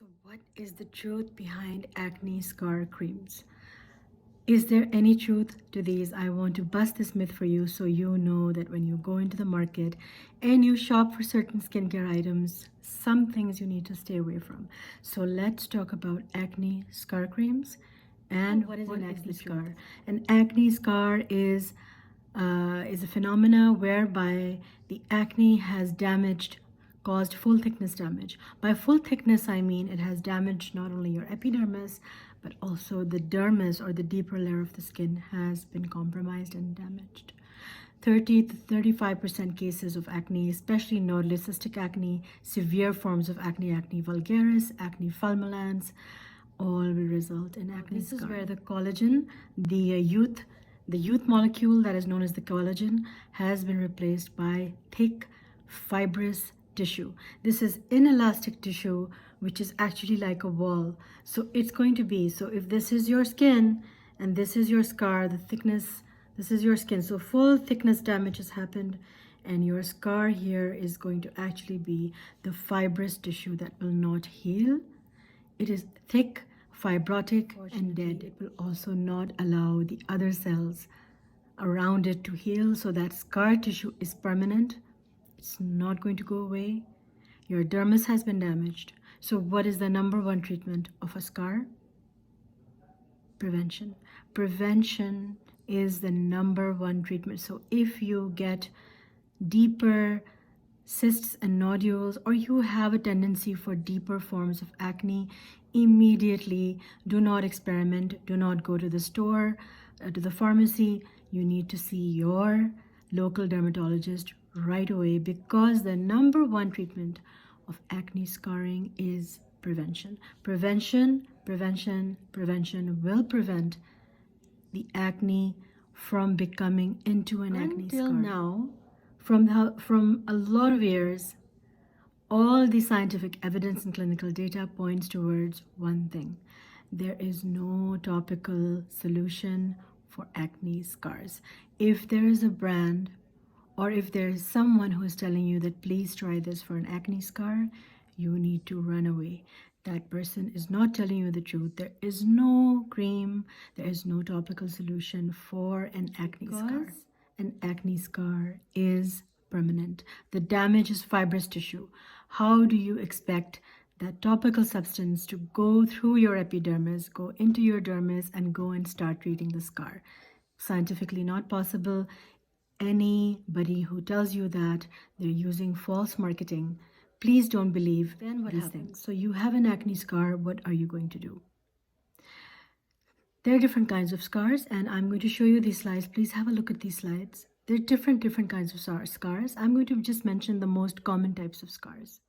So, what is the truth behind acne scar creams? Is there any truth to these? I want to bust this myth for you so you know that when you go into the market and you shop for certain skincare items, some things you need to stay away from. So, let's talk about acne scar creams and what is an acne scar. An acne scar is a phenomena whereby the acne has caused full thickness damage. By full thickness, I mean it has damaged not only your epidermis, but also the dermis, or the deeper layer of the skin, has been compromised and damaged. 30 to 35% cases of acne, especially nodal cystic acne, severe forms of acne, acne vulgaris, acne fulminans, all will result in acne scar. This is where the collagen, the youth molecule that is known as the collagen, has been replaced by thick, fibrous tissue. This is inelastic tissue, which is actually like a wall. So it's going to be, so if this is your skin and this is your scar, the thickness, this is your skin. So full thickness damage has happened, and your scar here is going to actually be the fibrous tissue that will not heal. It is thick, fibrotic, and dead. It will also not allow the other cells around it to heal. So that scar tissue is permanent. It's not going to go away. Your dermis has been damaged. So what is the number one treatment of a scar? Prevention. Prevention is the number one treatment. So if you get deeper cysts and nodules, or you have a tendency for deeper forms of acne, immediately do not experiment. Do not go to the store, to the pharmacy. You need to see your local dermatologist right away, because the number one treatment of acne scarring is prevention. Prevention, prevention, prevention will prevent the acne from becoming into an acne scar. Until now, from a lot of years, all the scientific evidence and clinical data points towards one thing: there is no topical solution for acne scars. If there is a brand, or if there is someone who is telling you that please try this for an acne scar, you need to run away. That person is not telling you the truth. There is no cream, there is no topical solution for an acne scar. An acne scar is permanent. The damage is fibrous tissue. How do you expect that topical substance to go through your epidermis, go into your dermis, and go and start treating the scar? Scientifically not possible. Anybody who tells you that, they're using false marketing. Please don't believe these things. So you have an acne scar, what are you going to do? There are different kinds of scars, and I'm going to show you these slides. Please have a look at these slides. There are different kinds of scars. I'm going to just mention the most common types of scars.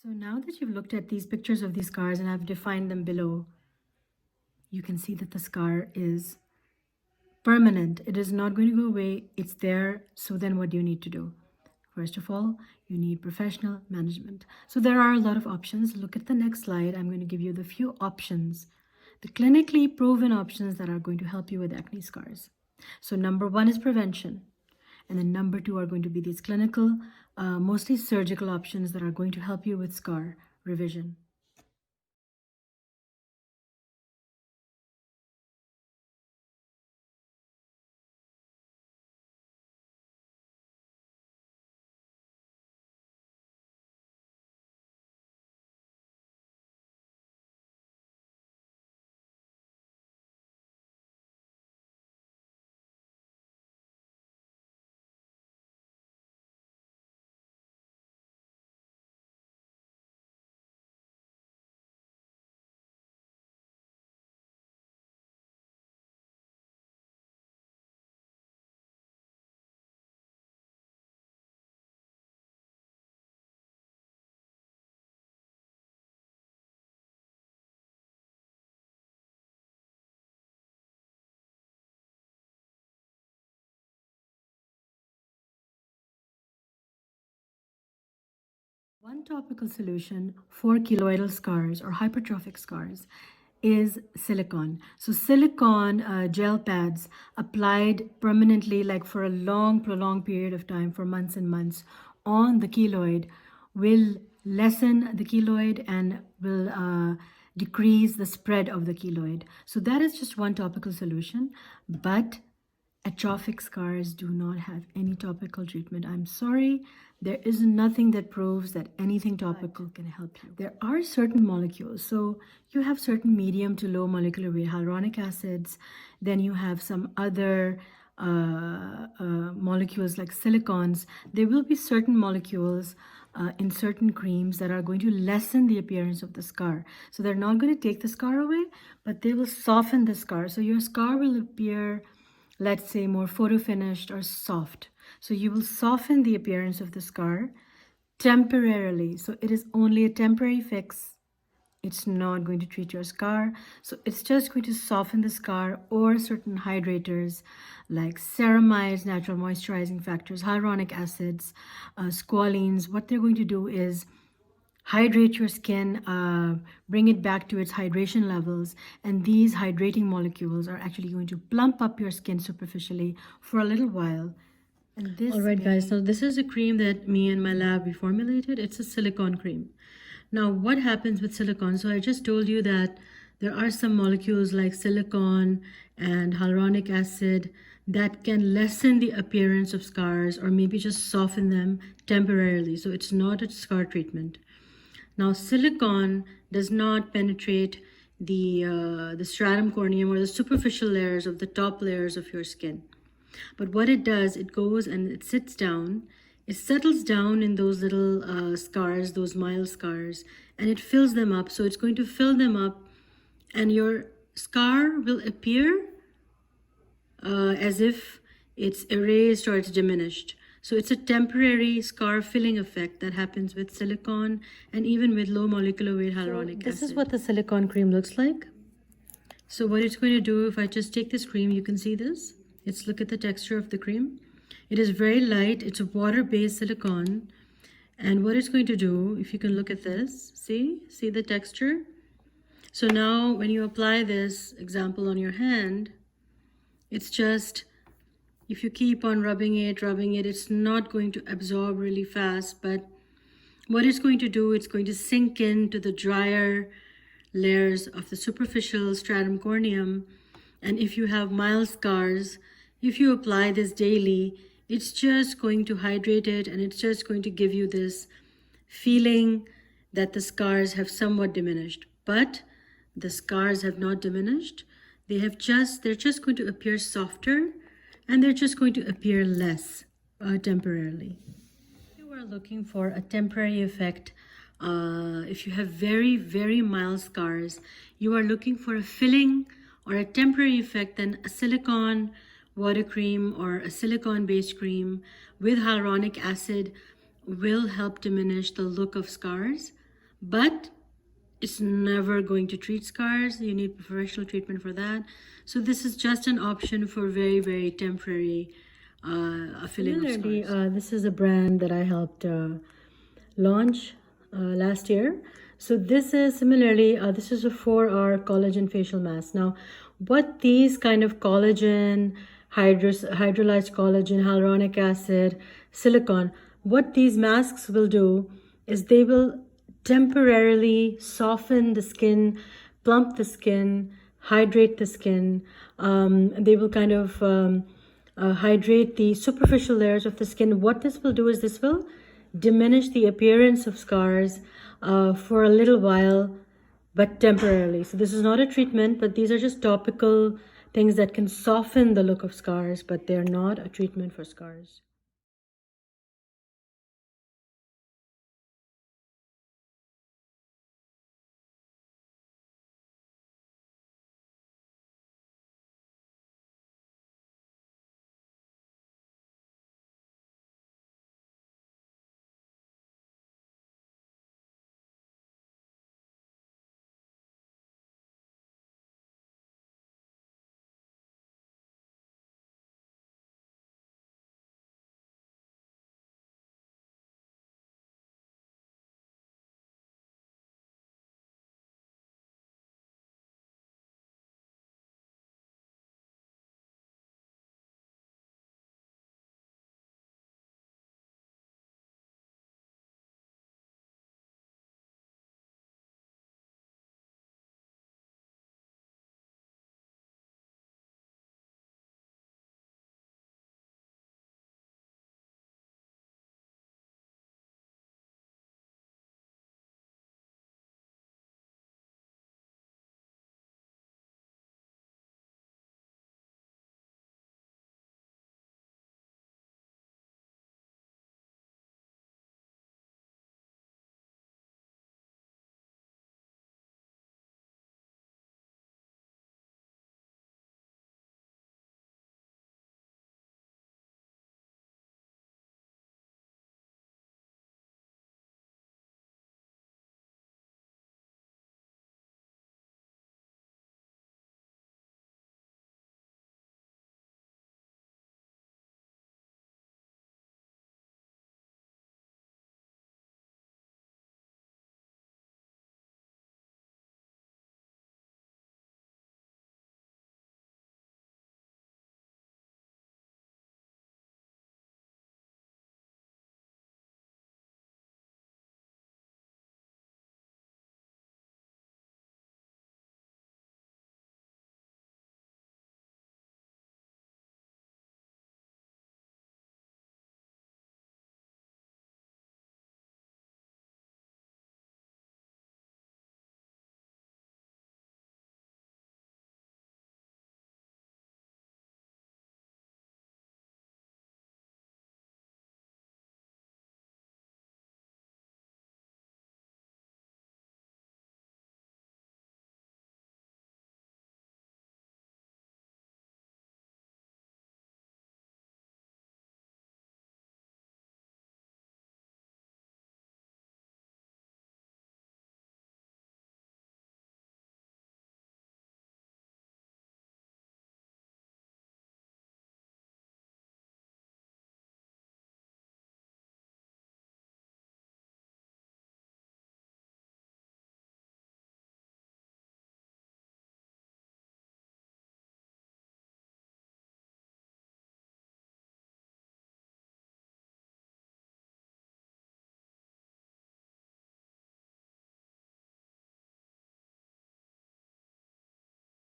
So now that you've looked at these pictures of these scars and I've defined them below, you can see that the scar is permanent. It is not going to go away. It's there. So then what do you need to do? First of all, you need professional management. So there are a lot of options. Look at the next slide. I'm going to give you the few options the clinically proven options that are going to help you with acne scars. So number one is prevention. And then number two are going to be these clinical, mostly surgical options that are going to help you with scar revision. One topical solution for keloidal scars or hypertrophic scars is silicone. So silicone gel pads applied permanently, like for a long, prolonged period of time, for months and months, on the keloid will lessen the keloid and will decrease the spread of the keloid. So that is just one topical solution, but atrophic scars do not have any topical treatment. I'm sorry, there is nothing that proves that anything topical can help you. There are certain molecules. So you have certain medium to low molecular weight hyaluronic acids. Then you have some other molecules like silicones. There will be certain molecules in certain creams that are going to lessen the appearance of the scar. So they're not going to take the scar away, but they will soften the scar. So your scar will appear, let's say, more photo finished or soft. So you will soften the appearance of the scar temporarily. So it is only a temporary fix. It's not going to treat your scar. So it's just going to soften the scar, or certain hydrators like ceramides, natural moisturizing factors, hyaluronic acids, squalene. What they're going to do is hydrate your skin, bring it back to its hydration levels, and these hydrating molecules are actually going to plump up your skin superficially for a little while. And this, all right, guys, so this is a cream that me and my lab we formulated. It's a silicone cream. Now, what happens with silicone? So I just told you that there are some molecules like silicone and hyaluronic acid that can lessen the appearance of scars or maybe just soften them temporarily. So it's not a scar treatment. Now, silicone does not penetrate the stratum corneum or the superficial layers of the top layers of your skin. But what it does, it goes and it sits down, it settles down in those little scars, those mild scars, and it fills them up. So it's going to fill them up, and your scar will appear as if it's erased or it's diminished. So it's a temporary scar filling effect that happens with silicone and even with low molecular weight hyaluronic acid. This is what the silicone cream looks like. So what it's going to do, if I just take this cream, you can see this. Look at the texture of the cream. It is very light. It's a water-based silicone. And what it's going to do, if you can look at this, see the texture? So now when you apply this example on your hand, it's just, if you keep on rubbing it, it's not going to absorb really fast, but what it's going to do, it's going to sink into the drier layers of the superficial stratum corneum. And if you have mild scars, if you apply this daily, it's just going to hydrate it, and it's just going to give you this feeling that the scars have somewhat diminished. But the scars have not diminished. They're just going to appear softer, and they're just going to appear less temporarily. If you are looking for a temporary effect, if you have very, very mild scars, you are looking for a filling or a temporary effect, then a silicone water cream or a silicone-based cream with hyaluronic acid will help diminish the look of scars, but it's never going to treat scars. You need professional treatment for that. So this is just an option for very, very temporary filling of scars. This is a brand that I helped launch last year. So this is similarly, this is a 4-hour collagen facial mask. Now, what these kind of collagen, hydrolyzed collagen, hyaluronic acid, silicone, what these masks will do is they will temporarily soften the skin, plump the skin, hydrate the skin. They will kind of hydrate the superficial layers of the skin. What this will do is this will diminish the appearance of scars for a little while, but temporarily. So this is not a treatment, but these are just topical things that can soften the look of scars, but they're not a treatment for scars.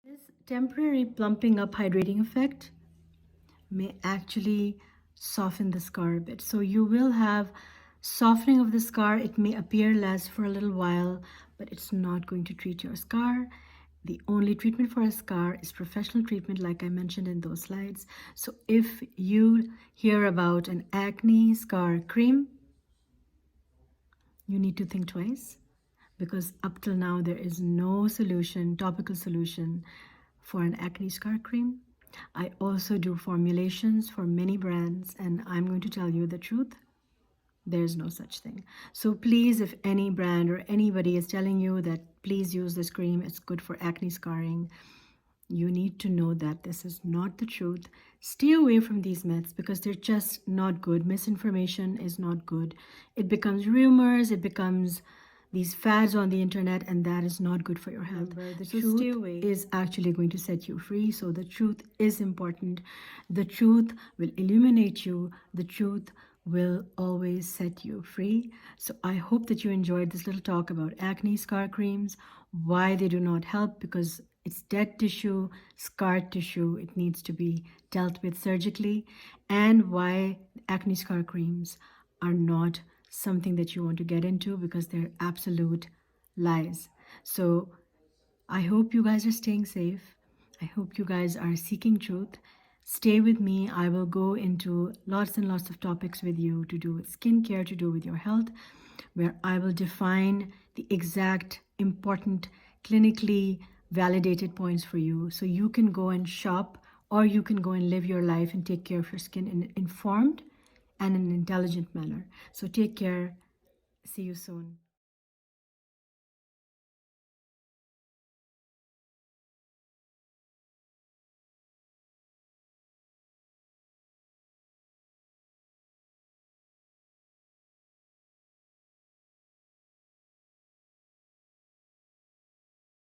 This temporary plumping up hydrating effect may actually soften the scar a bit. So you will have softening of the scar. It may appear less for a little while, but it's not going to treat your scar. The only treatment for a scar is professional treatment, like I mentioned in those slides. So if you hear about an acne scar cream, you need to think twice, because up till now there is no solution, topical solution for an acne scar cream. I also do formulations for many brands, and I'm going to tell you the truth. There's no such thing. So please, if any brand or anybody is telling you that please use this cream, it's good for acne scarring, you need to know that this is not the truth. Stay away from these myths because they're just not good. Misinformation is not good. It becomes rumors, it becomes these fads on the internet, and that is not good for your health. The truth is actually going to set you free. So the truth is important. The truth will illuminate you. The truth will always set you free. So I hope that you enjoyed this little talk about acne scar creams, why they do not help, because it's dead tissue, scarred tissue. It needs to be dealt with surgically, and why acne scar creams are not something that you want to get into because they're absolute lies. So I hope you guys are staying safe. I hope you guys are seeking truth. Stay with me. I will go into lots and lots of topics with you to do with skincare, to do with your health, where I will define the exact important clinically validated points for you so you can go and shop, or you can go and live your life and take care of your skin in an informed and an intelligent manner. So take care. See you soon.